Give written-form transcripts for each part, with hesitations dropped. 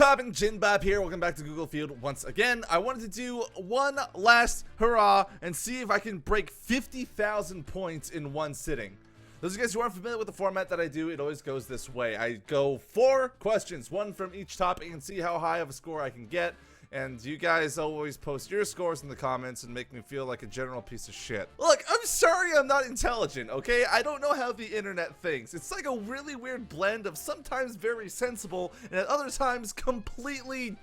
poppin'? JinBop here. Welcome back to Google Feud once again. I wanted to do one last hurrah and see if I can break 50,000 points in one sitting. Those of you guys who aren't familiar with the format that I do, it always goes this way. I go 4 questions, one from each topic, and see how high of a score I can get. And you guys always post your scores in the comments and make me feel like a general piece of shit. Look, I'm sorry I'm not intelligent, okay? I don't know how the internet thinks. It's like a really weird blend of sometimes very sensible and at other times completely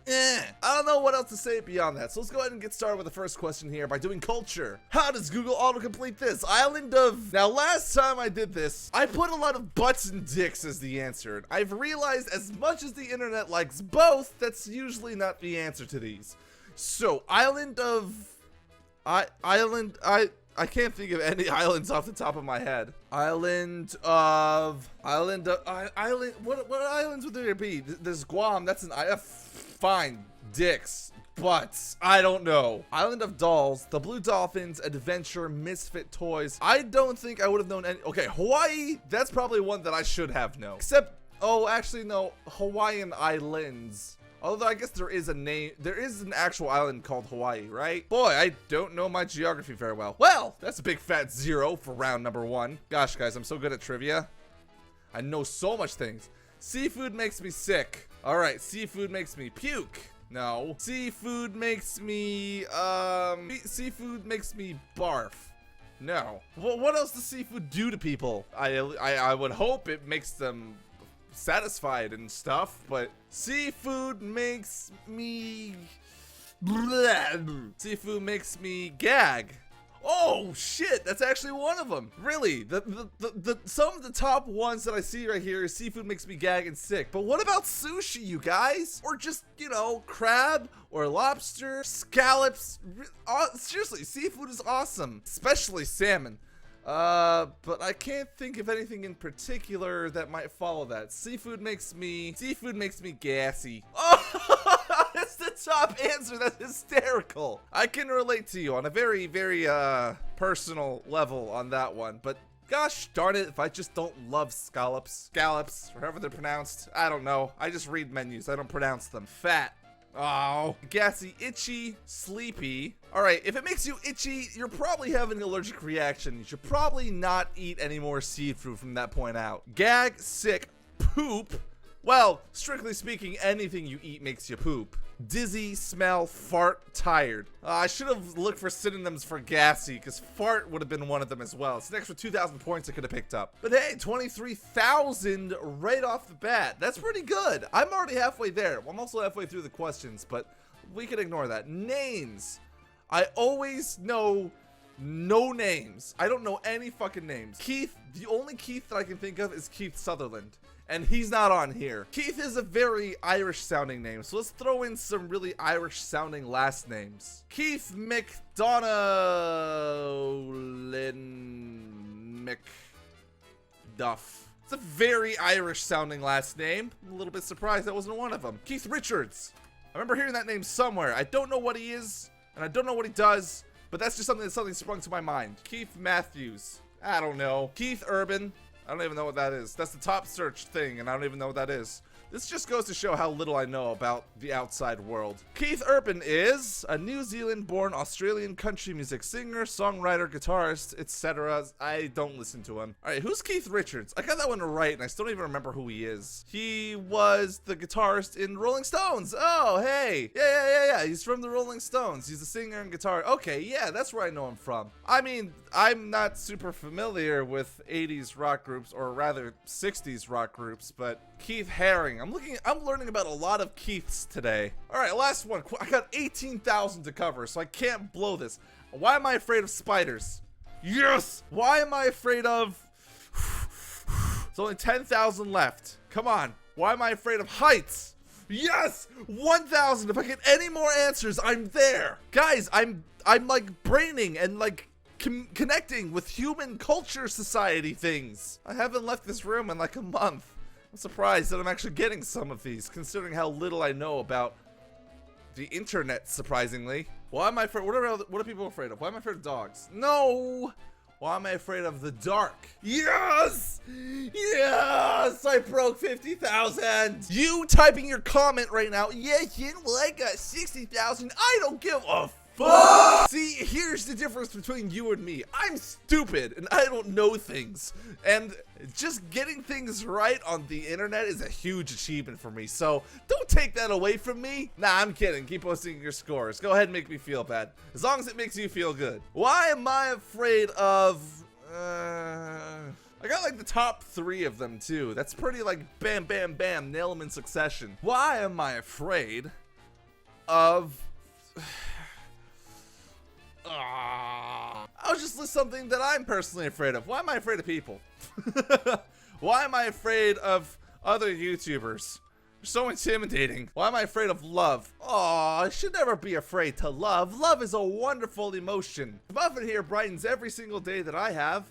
I don't know what else to say beyond that. So let's go ahead and get started with the first question here by doing culture. How does Google autocomplete this? Island of... Now, last time I did this, I put a lot of butts and dicks as the answer. And I've realized as much as the internet likes both, that's usually not the answer to these. So, island of... I can't think of any islands off the top of my head. What islands would there be? There's Guam, that's an fine. Dicks. Butts. I don't know. Island of Dolls, The Blue Dolphins, Adventure, Misfit Toys. I don't think I would have known any. Okay, Hawaii, that's probably one that I should have known. Except, oh, actually, no. Hawaiian Islands. Although I guess there is a name, there is an actual island called Hawaii, right? Boy, I don't know my geography very well. Well, that's a big fat 0 for round number 1. Gosh, guys, I'm so good at trivia. I know so much things. Seafood makes me sick. All right, seafood makes me puke. No. Seafood makes me, seafood makes me barf. No. Well, what else does seafood do to people? I would hope it makes them satisfied and stuff, but seafood makes me seafood makes me gag. Oh shit, that's actually one of them. Really, some of the top ones that I see right here is seafood makes me gag and sick. But what about sushi, you guys? Or just, you know, crab or lobster, scallops. Seriously, seafood is awesome, especially salmon. But I can't think of anything in particular that might follow that. Seafood makes me gassy. Oh, that's the top answer. That's hysterical. I can relate to you on a very, very, personal level on that one. But gosh darn it, if I just don't love scallops, or however they're pronounced, I don't know. I just read menus. I don't pronounce them. Fat. Oh, gassy, itchy, sleepy. All right, if it makes you itchy, you're probably having an allergic reaction. You should probably not eat any more seafood from that point out. Gag, sick, poop. Well, strictly speaking, anything you eat makes you poop. Dizzy, smell, fart, tired. I should have looked for synonyms for gassy, because fart would have been one of them as well. It's an extra 2,000 points I could have picked up. But hey, 23,000 right off the bat. That's pretty good. I'm already halfway there. I'm also halfway through the questions, but we can ignore that. Names. I always know no names. I don't know any fucking names. Keith, the only Keith that I can think of is Keith Sutherland. And he's not on here. Keith is a very Irish sounding name, so let's throw in some really Irish sounding last names. Keith McDonagh McDuff. It's a very Irish sounding last name. I'm a little bit surprised that wasn't one of them. Keith Richards. I remember hearing that name somewhere. I don't know what he is, and I don't know what he does, but that's just something sprung to my mind. Keith Matthews. I don't know. Keith Urban. I don't even know what that is. That's the top search thing, and I don't even know what that is. This just goes to show how little I know about the outside world. Keith Urban is a New Zealand-born Australian country music singer, songwriter, guitarist, etc. I don't listen to him. All right, who's Keith Richards? I got that one right, and I still don't even remember who he is. He was the guitarist in Rolling Stones. Oh, hey. Yeah. He's from the Rolling Stones. He's a singer and guitar. Okay, yeah, that's where I know him from. I mean, I'm not super familiar with 80s rock groups, or rather 60s rock groups, but Keith Haring. I'm learning about a lot of Keiths today. All right, last one. I got 18,000 to cover, so I can't blow this. Why am I afraid of spiders? Yes! Why am I afraid of... There's only 10,000 left. Come on. Why am I afraid of heights? Yes! 1,000. If I get any more answers, I'm there. Guys, I'm like braining and like connecting with human culture society things. I haven't left this room in like a month. I'm surprised that I'm actually getting some of these, considering how little I know about the internet, surprisingly. Why am I afraid? What are people afraid of? Why am I afraid of dogs? No! Why am I afraid of the dark? Yes! Yes! I broke 50,000! You typing your comment right now, yeah, Jin, well, I got 60,000. I don't give a fuck! See, here's the difference between you and me. I'm stupid, and I don't know things. And just getting things right on the internet is a huge achievement for me, so don't take that away from me. Nah, I'm kidding. Keep posting your scores. Go ahead and make me feel bad. As long as it makes you feel good. Why am I afraid of... I got like the top 3 of them too. That's pretty like bam, bam, bam, nail them in succession. Why am I afraid of... I'll just list something that I'm personally afraid of. Why am I afraid of people? Why am I afraid of other YouTubers? They're so intimidating. Why am I afraid of love? Oh, I should never be afraid to love. Love is a wonderful emotion. Buffett here brightens every single day that I have.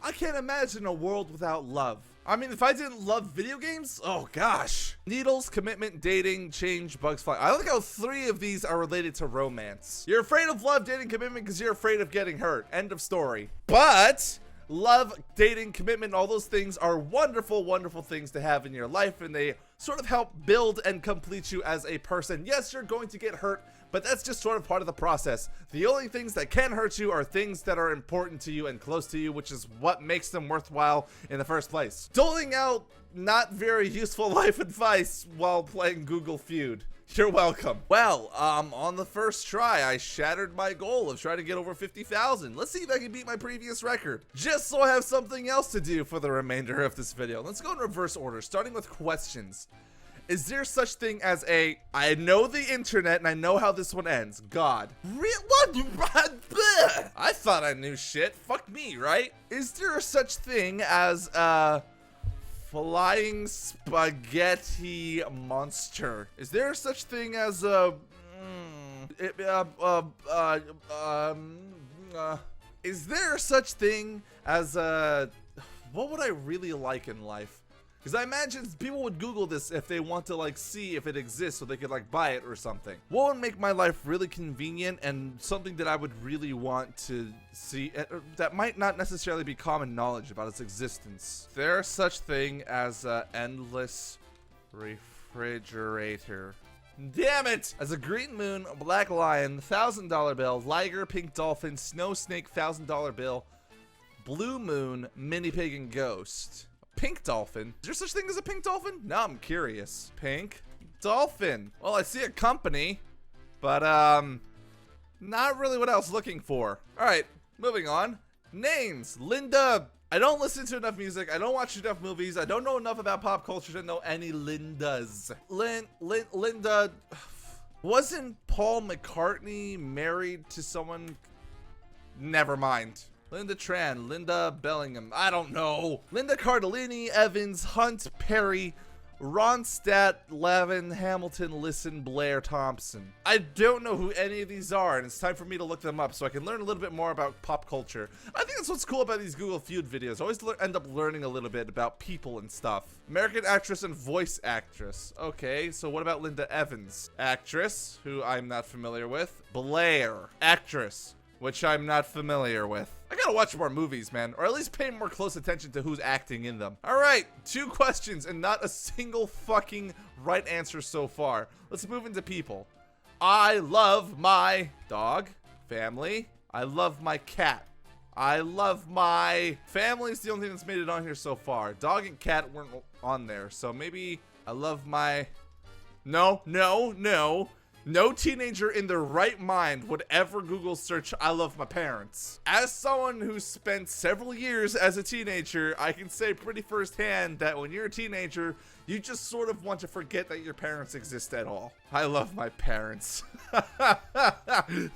I can't imagine a world without love. I mean, if I didn't love video games, oh gosh. Needles, commitment, dating, change, bugs fly. I like how 3 of these are related to romance. You're afraid of love, dating, commitment because you're afraid of getting hurt. End of story. But love, dating, commitment, all those things are wonderful, wonderful things to have in your life, and they sort of help build and complete you as a person. Yes, you're going to get hurt, but that's just sort of part of the process. The only things that can hurt you are things that are important to you and close to you, which is what makes them worthwhile in the first place. Doling out not very useful life advice while playing Google Feud. You're welcome. Well, on the first try, I shattered my goal of trying to get over 50,000. Let's see if I can beat my previous record. Just so I have something else to do for the remainder of this video. Let's go in reverse order, starting with questions. Is there such thing as a, I know the internet and I know how this one ends, God. What? I thought I knew shit. Fuck me, right? Is there such thing as a flying spaghetti monster? Is there such thing as a, is there such thing as a, what would I really like in life? Because I imagine people would Google this if they want to like see if it exists so they could like buy it or something. What would make my life really convenient and something that I would really want to see that might not necessarily be common knowledge about its existence? There's such thing as an endless refrigerator. Damn it! As a green moon, a black lion, $1,000 bill, liger, pink dolphin, snow snake, $1,000 bill, blue moon, mini pig, and ghost. Pink dolphin? Is there such thing as a pink dolphin? Now I'm curious. Pink dolphin. Well, I see a company, but not really what I was looking for. All right, moving on. Names. Linda. I don't listen to enough music. I don't watch enough movies. I don't know enough about pop culture to know any Lindas. Linda. Wasn't Paul McCartney married to someone? Never mind. Linda Tran, Linda Bellingham, I don't know. Linda Cardellini, Evans, Hunt, Perry, Ronstadt, Lavin, Hamilton, Listen, Blair, Thompson. I don't know who any of these are, and it's time for me to look them up so I can learn a little bit more about pop culture. I think that's what's cool about these Google Feud videos. I always end up learning a little bit about people and stuff. American actress and voice actress. Okay, so what about Linda Evans? Actress, who I'm not familiar with. Blair, actress, which I'm not familiar with. I gotta watch more movies, man, or at least pay more close attention to who's acting in them. All right, 2 questions and not a single fucking right answer so far. Let's move into people. I love my dog, family. I love my cat. I love my family's the only thing that's made it on here so far. Dog and cat weren't on there, so maybe I love my... No. No teenager in their right mind would ever Google search, I love my parents. As someone who spent several years as a teenager, I can say pretty firsthand that when you're a teenager, you just sort of want to forget that your parents exist at all. I love my parents.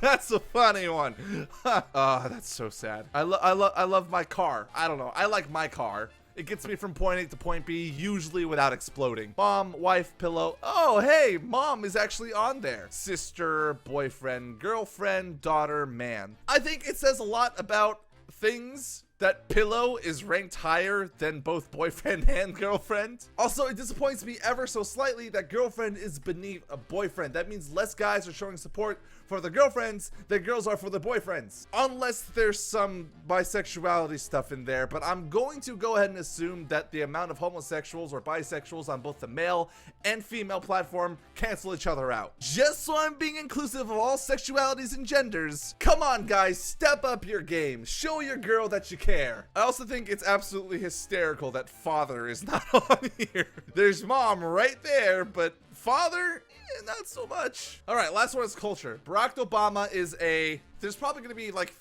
That's a funny one. Oh, that's so sad. I love my car. I don't know. I like my car. It gets me from point A to point B, usually without exploding. Mom, wife, pillow. Oh, hey, mom is actually on there. Sister, boyfriend, girlfriend, daughter, man. I think it says a lot about things that pillow is ranked higher than both boyfriend and girlfriend. Also, it disappoints me ever so slightly that girlfriend is beneath a boyfriend. That means less guys are showing support for their girlfriends than girls are for their boyfriends. Unless there's some bisexuality stuff in there, but I'm going to go ahead and assume that the amount of homosexuals or bisexuals on both the male and female platform cancel each other out. Just so I'm being inclusive of all sexualities and genders, come on guys, step up your game. Show your girl that you care. I also think it's absolutely hysterical that father is not on here. There's mom right there, but father, not so much. All right, last one is culture. Barack Obama is there's probably gonna be like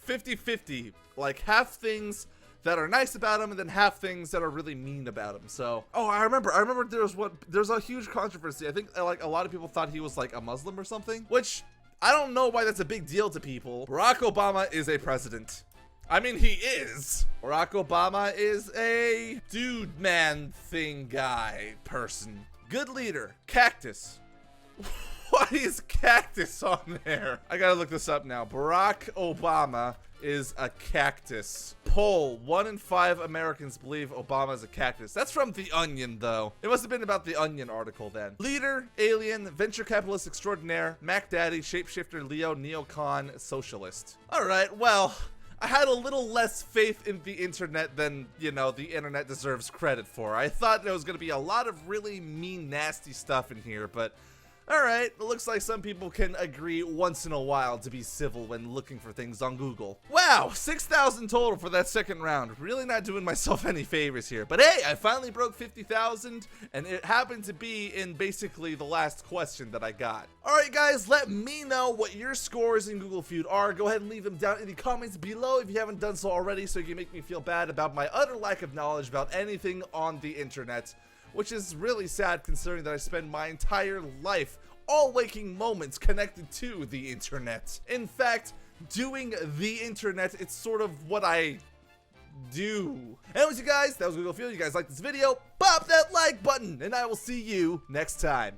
50-50, like half things that are nice about him and then half things that are really mean about him. So, oh, I remember there's a huge controversy. I think like a lot of people thought he was like a Muslim or something, which I don't know why that's a big deal to people. Barack Obama is a president. I mean, he is. Barack Obama is a dude man thing guy person. Good leader. Cactus. Why is cactus on there? I gotta look this up now. Barack Obama is a cactus. Poll: 1 in 5 Americans believe Obama is a cactus. That's from The Onion, though. It must have been about The Onion article then. Leader, alien, venture capitalist extraordinaire, Mac Daddy, shapeshifter, Leo, neocon, socialist. All right, well, I had a little less faith in the internet than, you know, the internet deserves credit for. I thought there was gonna be a lot of really mean, nasty stuff in here, but alright, it looks like some people can agree once in a while to be civil when looking for things on Google. Wow, 6,000 total for that second round. Really not doing myself any favors here. But hey, I finally broke 50,000, and it happened to be in basically the last question that I got. Alright guys, let me know what your scores in Google Feud are. Go ahead and leave them down in the comments below if you haven't done so already, so you can make me feel bad about my utter lack of knowledge about anything on the internet. Which is really sad considering that I spend my entire life, all waking moments, connected to the internet. In fact, doing the internet, it's sort of what I do. Anyways, you guys, that was Google Feud. You guys like this video, pop that like button, and I will see you next time.